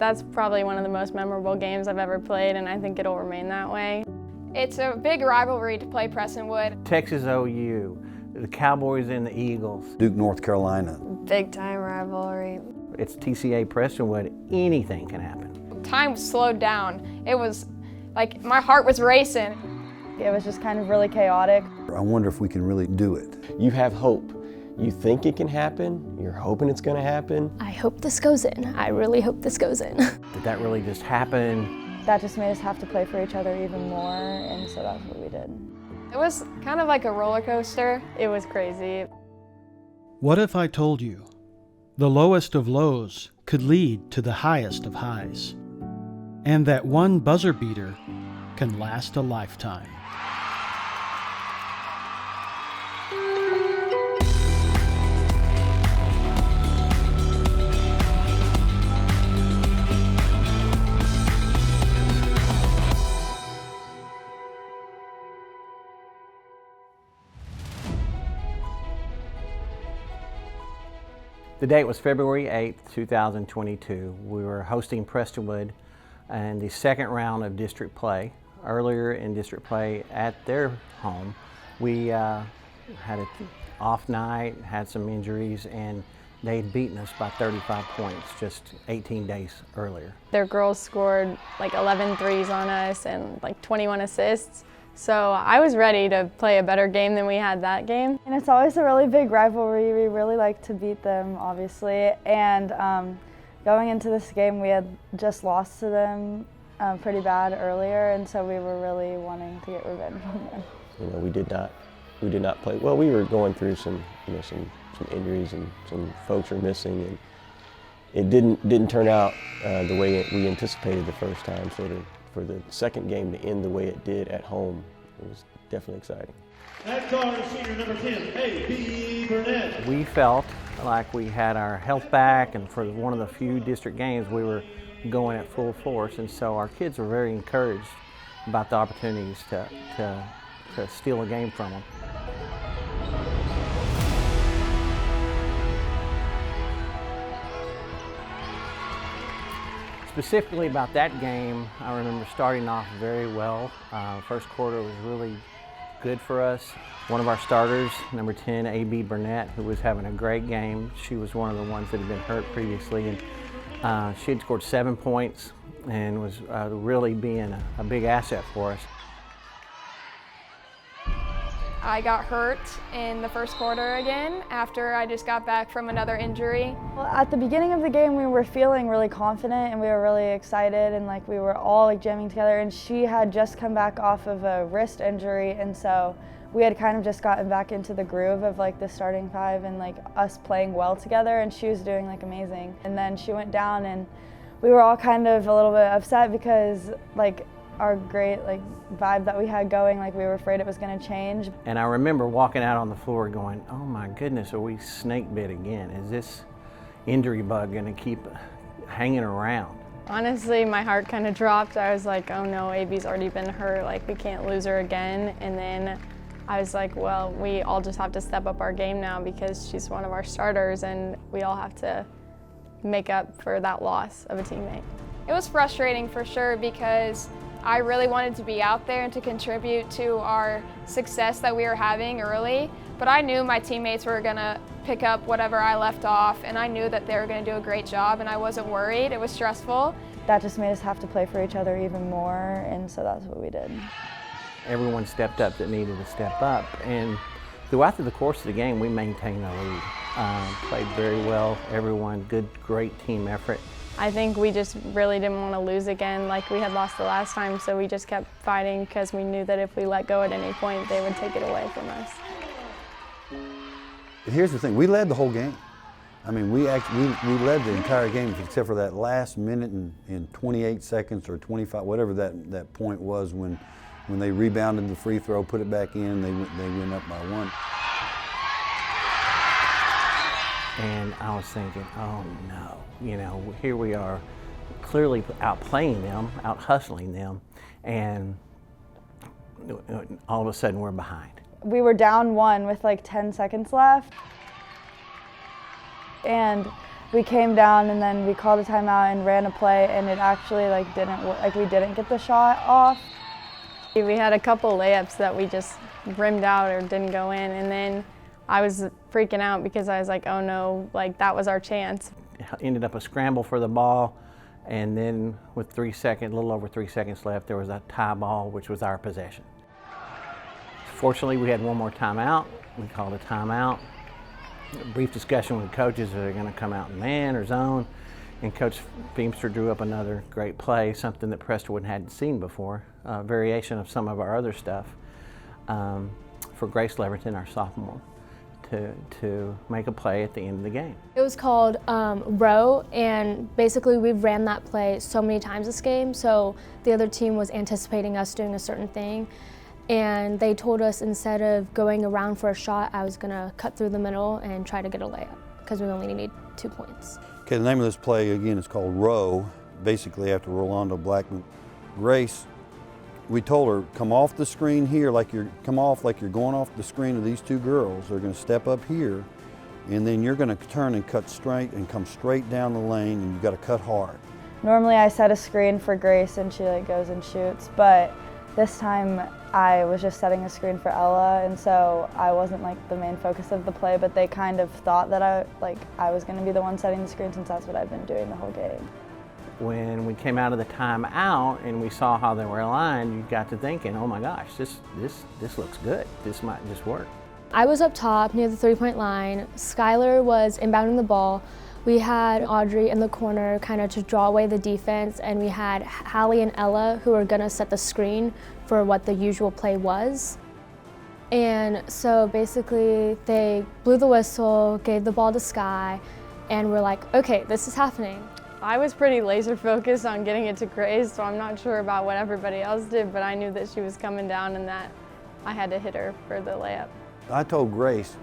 That's probably one of the most memorable games I've ever played, and I think it'll remain that way. It's a big rivalry to play Prestonwood. Texas OU, the Cowboys and the Eagles. Duke, North Carolina. Big time rivalry. It's TCA Prestonwood, anything can happen. Time slowed down. It was like my heart was racing. It was just kind of really chaotic. I wonder if we can really do it. You have hope. You think it can happen, you're hoping it's going to happen. I hope this goes in. I really hope this goes in. Did that really just happen? That just made us have to play for each other even more, and so that's what we did. It was kind of like a roller coaster. It was crazy. What if I told you the lowest of lows could lead to the highest of highs, and that one buzzer beater can last a lifetime? The date was February 8th, 2022. We were hosting Prestonwood in the second round of district play. Earlier in district play at their home, we had an off night, had some injuries, and they had beaten us by 35 points just 18 days earlier. Their girls scored like 11 threes on us and like 21 assists. So I was ready to play a better game than we had that game. And it's always a really big rivalry. We really like to beat them, obviously. And going into this game, we had just lost to them pretty bad earlier, and so we were really wanting to get revenge on them. You know, we did not play well. We were going through some injuries, and some folks were missing, and it didn't turn out the way we anticipated the first time. So for the second game to end the way it did at home, it was definitely exciting. That guard is senior number 10, A.B. Burnett. We felt like we had our health back, and for one of the few district games we were going at full force, and so our kids were very encouraged about the opportunities to steal a game from them. Specifically about that game, I remember starting off very well. First quarter was really good for us. One of our starters, number 10, A.B. Burnett, who was having a great game. She was one of the ones that had been hurt previously, and she had scored 7 points and was really being a big asset for us. I got hurt in the first quarter again after I just got back from another injury. Well, at the beginning of the game, we were feeling really confident and we were really excited, and like we were all like jamming together, and she had just come back off of a wrist injury, and so we had kind of just gotten back into the groove of like the starting five and like us playing well together, and she was doing like amazing. And then she went down, and we were all kind of a little bit upset because like our great like vibe that we had going, like we were afraid it was going to change. And I remember walking out on the floor going, oh my goodness, are we snake bit again? Is this injury bug going to keep hanging around? Honestly, my heart kind of dropped. I was like, oh no, AB's already been hurt, like we can't lose her again. And then I was like, well, we all just have to step up our game now because she's one of our starters, and we all have to make up for that loss of a teammate. It was frustrating for sure because I really wanted to be out there and to contribute to our success that we were having early, but I knew my teammates were gonna pick up whatever I left off, and I knew that they were gonna do a great job, and I wasn't worried. It was stressful. That just made us have to play for each other even more, and so that's what we did. Everyone stepped up that needed to step up, and throughout the course of the game, we maintained the lead. Played very well, everyone, great team effort. I think we just really didn't want to lose again like we had lost the last time, so we just kept fighting because we knew that if we let go at any point, they would take it away from us. Here's the thing, we led the whole game. I mean, we led the entire game except for that last minute and 28 seconds or 25, whatever that point was when they rebounded the free throw, put it back in, they went up by 1. And I was thinking, oh no, you know, here we are clearly outplaying them, out hustling them, and all of a sudden we're behind. We were down 1 with like 10 seconds left. And we came down and then we called a timeout and ran a play, and it actually we didn't get the shot off. We had a couple layups that we just rimmed out or didn't go in, and then I was freaking out because I was like, oh no, like that was our chance. It ended up a scramble for the ball, and then with a little over 3 seconds left, there was a tie ball, which was our possession. Fortunately, we had one more timeout. We called a timeout. A brief discussion with coaches, are they going to come out in man or zone? And Coach Beamster drew up another great play, something that Prestonwood hadn't seen before, a variation of some of our other stuff, for Grace Leverton, our sophomore, to make a play at the end of the game. It was called row, and basically we ran that play so many times this game, so the other team was anticipating us doing a certain thing, and they told us instead of going around for a shot, I was gonna cut through the middle and try to get a layup, because we only need 2 points. Okay, the name of this play, again, is called Row, basically after Rolando Blackman. Grace, we told her, come off the screen here, come off like you're going off the screen of these two girls. They're gonna step up here, and then you're gonna turn and cut straight and come straight down the lane, and you've gotta cut hard. Normally I set a screen for Grace and she goes and shoots, but this time I was just setting a screen for Ella, and so I wasn't the main focus of the play, but they kind of thought that I was gonna be the one setting the screen, since that's what I've been doing the whole game. When we came out of the timeout and we saw how they were aligned, you got to thinking, oh my gosh, this looks good. This might just work. I was up top near the 3-point line. Skylar was inbounding the ball. We had Audrey in the corner kind of to draw away the defense, and we had Hallie and Ella who were gonna set the screen for what the usual play was. And so basically they blew the whistle, gave the ball to Sky, and we're like, okay, this is happening. I was pretty laser focused on getting it to Grace, so I'm not sure about what everybody else did, but I knew that she was coming down and that I had to hit her for the layup. I told Grace,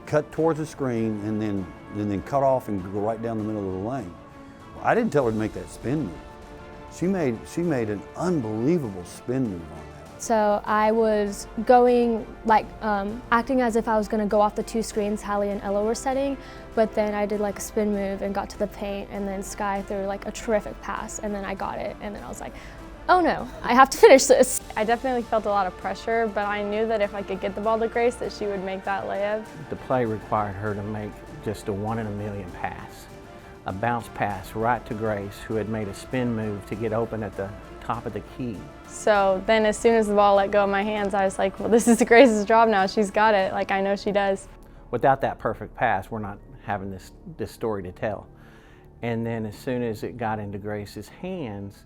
cut towards the screen and then cut off and go right down the middle of the lane. Well, I didn't tell her to make that spin move. She made an unbelievable spin move on that. So I was going, acting as if I was gonna go off the 2 screens Hallie and Ella were setting, but then I did a spin move and got to the paint, and then Sky threw a terrific pass, and then I got it, and then I was like, oh no, I have to finish this. I definitely felt a lot of pressure, but I knew that if I could get the ball to Grace, that she would make that layup. The play required her to make just a 1 in a million pass, a bounce pass right to Grace, who had made a spin move to get open at the top of the key. So then as soon as the ball let go of my hands, I was like, well, this is Grace's job now. She's got it. I know she does. Without that perfect pass, we're not having this story to tell. And then as soon as it got into Grace's hands,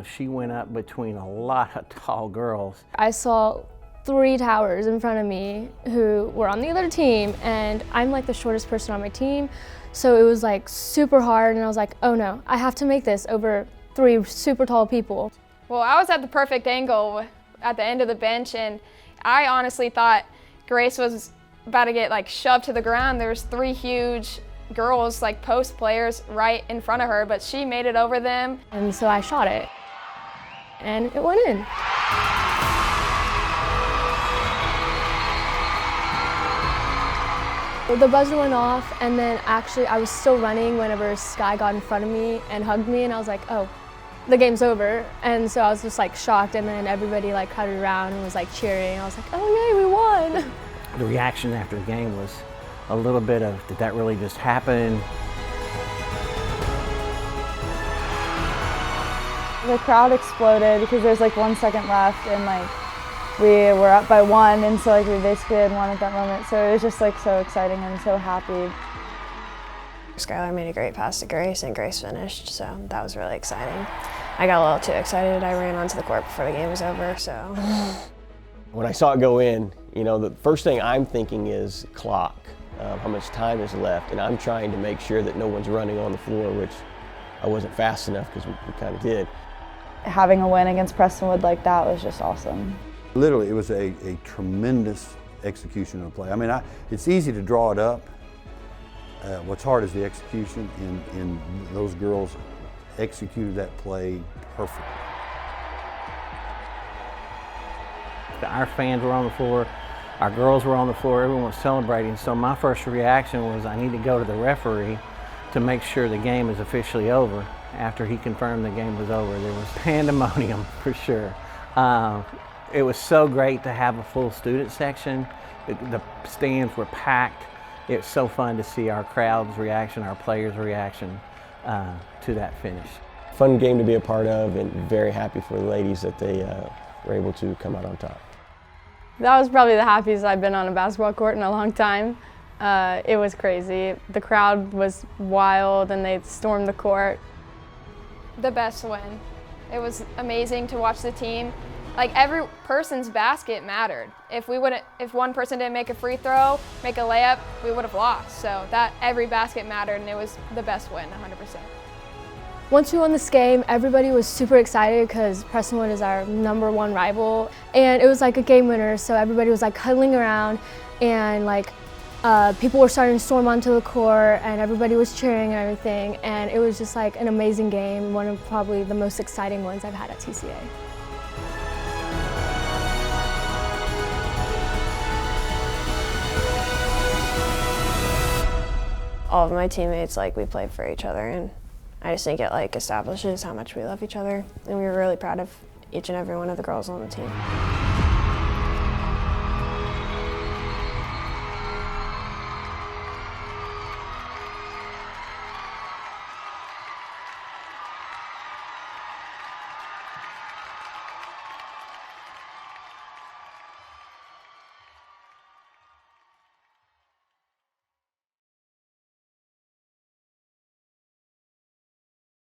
she went up between a lot of tall girls. I saw 3 towers in front of me who were on the other team, and I'm the shortest person on my team, so it was super hard, and I was like, oh no, I have to make this over 3 super tall people. Well, I was at the perfect angle at the end of the bench, and I honestly thought Grace was about to get shoved to the ground. There was 3 huge girls, post players, right in front of her, but she made it over them. And so I shot it, and it went in. The buzzer went off, and then actually I was still running whenever Sky got in front of me and hugged me, and I was like, oh, the game's over. And so I was just shocked, and then everybody crowded around and was cheering. I was like, oh yay, we won. The reaction after the game was a little bit of, did that really just happen? The crowd exploded because there's 1 second left, and we were up by 1, and so we basically had won at that moment. So it was just so exciting and so happy. Skylar made a great pass to Grace, and Grace finished, so that was really exciting. I got a little too excited. I ran onto the court before the game was over, so. When I saw it go in, the first thing I'm thinking is clock, how much time is left, and I'm trying to make sure that no one's running on the floor, which I wasn't fast enough because we kind of did. Having a win against Prestonwood like that was just awesome. Literally, it was a tremendous execution of the play. It's easy to draw it up. What's hard is the execution, and those girls executed that play perfectly. Our fans were on the floor, our girls were on the floor, everyone was celebrating, so my first reaction was I need to go to the referee to make sure the game is officially over. After he confirmed the game was over, there was pandemonium for sure. It was so great to have a full student section. The stands were packed. It was so fun to see our crowd's reaction, our players' reaction to that finish. Fun game to be a part of, and very happy for the ladies that they were able to come out on top. That was probably the happiest I've been on a basketball court in a long time. It was crazy. The crowd was wild and they stormed the court. The best win. It was amazing to watch the team. Like, every person's basket mattered. If one person didn't make a free throw, make a layup, we would have lost. So that every basket mattered, and it was the best win, 100%. Once we won this game, everybody was super excited because Prestonwood is our #1 rival, and it was like a game winner. So everybody was like huddling around, and like people were starting to storm onto the court, and everybody was cheering and everything. And it was just like an amazing game, one of probably the most exciting ones I've had at TCA. All of my teammates, like, we played for each other, and I just think it like establishes how much we love each other, and we were really proud of each and every one of the girls on the team.